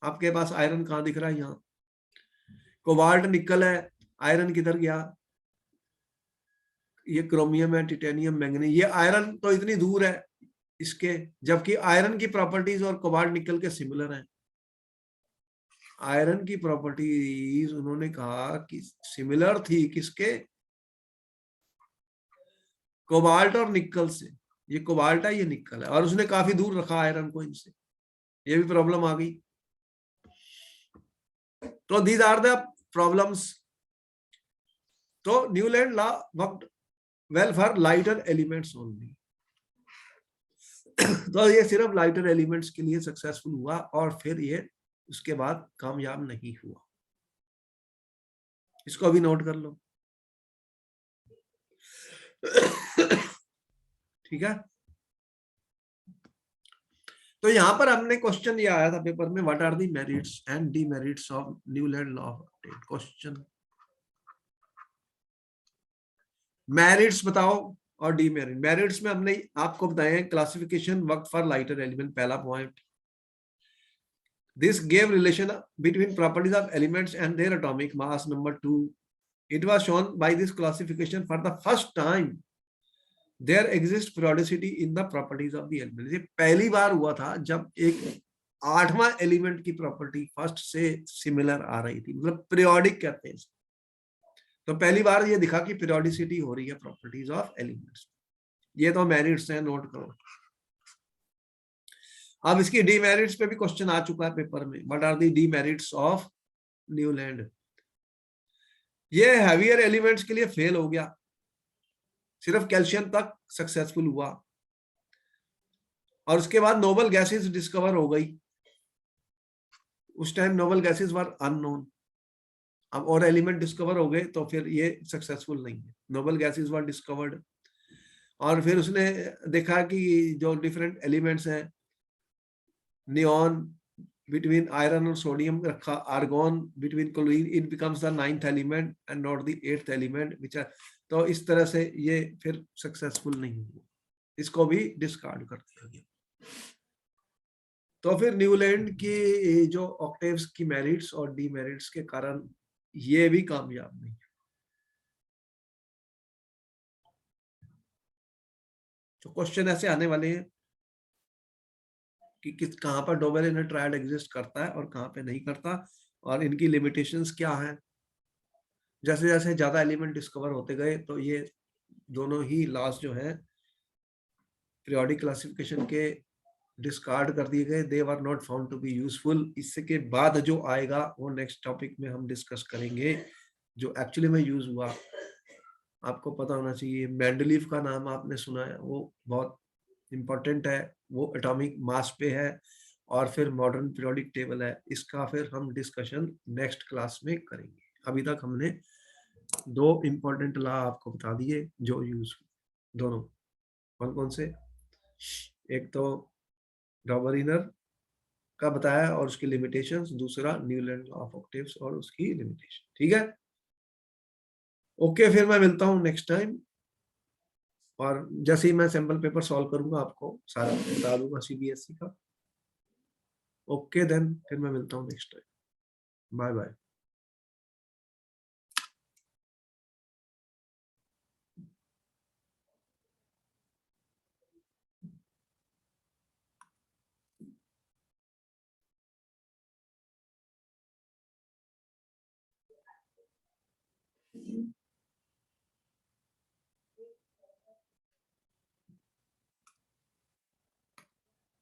आपके पास, आयरन कहाँ दिख रहा है, यहाँ कोबाल्ट निकल है, आयरन किधर गया, ये क्रोमियम है, टिटेनियम, मैंगनीज, ये आयरन तो इतनी दूर है इसके, जबकि आयरन की प्रॉपर्टीज और कोबाल्ट निकल के सिमिलर हैं। आयरन की प्रॉपर्टीज उन्होंने कहा कि सिमिलर थी किसके, कोबाल्ट और निकल से। ये कोबाल्ट है, ये निकल है, और उसने काफी दूर रखा आयरन को इनसे, ये भी प्रॉब्लम आ गई। तो दीज आर द प्रॉब्लम्स। तो Newland law worked well for lighter elements only. तो ये सिर्फ लाइटर एलिमेंट्स के लिए सक्सेसफुल हुआ, और फिर ये उसके बाद कामयाब नहीं हुआ। इसको अभी नोट कर लो। ठीक है, तो यहां पर हमने क्वेश्चन ये आया था पेपर में, what are the merits and demerits of Newland law of update. Question merits बताओ और डीमेरिट। मेरिट्स में हमने आपको बताया classification work for lighter element, पहला point. This gave relation between properties of elements and their atomic mass. Number 2, it was shown by this classification for the first time there exists periodicity in the properties of the element। ये पहली बार हुआ था जब एक 8वां element की property first से similar आ रही थी, मतलब पीरियोडिक कहते हैं। तो पहली बार ये दिखा कि पीरियोडिसिटी हो रही है प्रॉपर्टीज ऑफ एलिमेंट्स। ये तो मेरिट्स हैं, नोट करो। अब इसकी डीमेरिट्स पे भी क्वेश्चन आ चुका है पेपर में, what are the demerits of Newland. ये हैवियर एलिमेंट्स के लिए फेल हो गया, सिर्फ कैल्शियम तक सक्सेसफुल हुआ, और उसके बाद नोबल गैसेस डिस्कवर हो गई। उस टाइम नोबल गैसेस वर अननोन, अब और एलिमेंट डिस्कवर हो गए, तो फिर ये सक्सेसफुल नहीं है। नोबल गैसेस वर डिस्कवर्ड, और फिर उसने देखा कि जो डिफरेंट एलिमेंट्स हैं, नियॉन बिटवीन आयरन और सोडियम रखा, argon between chlorine, it becomes the 9th element and not the 8th element which are. तो इस तरह से ये फिर सक्सेसफुल नहीं हुआ, इसको भी डिस्कार्ड कर दिया गया। तो फिर न्यूलैंड की जो ऑक्टेव्स की मेरिट्स और डीमेरिट्स के कारण ये भी कामयाब नहीं। तो क्वेश्चन ऐसे आने वाले हैं कि किस कहां पर डबल इनर ट्रायड एग्जिस्ट करता है और कहां पे नहीं करता, और इनकी लिमिटेशंस क्या हैं। जैसे जैसे ज्यादा एलिमेंट डिस्कवर होते गए, तो ये दोनों ही लॉस जो है पीरियोडिक क्लासिफिकेशन के डिस्कार्ड कर दिए गए, they were not found to be useful. इसके बाद जो आएगा वो नेक्स्ट टॉपिक में हम डिस्कस करेंगे, जो एक्चुअली में यूज हुआ। आपको पता होना चाहिए, मेंडलीफ का नाम आपने सुना है, वो बहुत इंपॉर्टेंट है, वो एटॉमिक मास पे है, और फिर मॉडर्न पीरियोडिक टेबल है। इसका फिर हम डिस्कशन नेक्स्ट क्लास में करेंगे। अभी तक हमने 2 इंपॉर्टेंट लॉ आपको बता दिए जो यूज, दोनों कौन कौन से, एक तो डॉबरिनर का बताया और उसकी लिमिटेशंस, दूसरा न्यूलैंड लॉ ऑफ ऑक्टेव्स और उसकी लिमिटेशन। ठीक है, ओके, फिर मैं मिलता हूँ नेक्स्ट टाइम, और जैसे ही मैं सैंपल पेपर सॉल्व करूंगा आपको सारा बता दूंगा सीबीएसई का। ओके देन, फिर मैं मिलता हूँ नेक्स्ट टाइम, बाय बाय।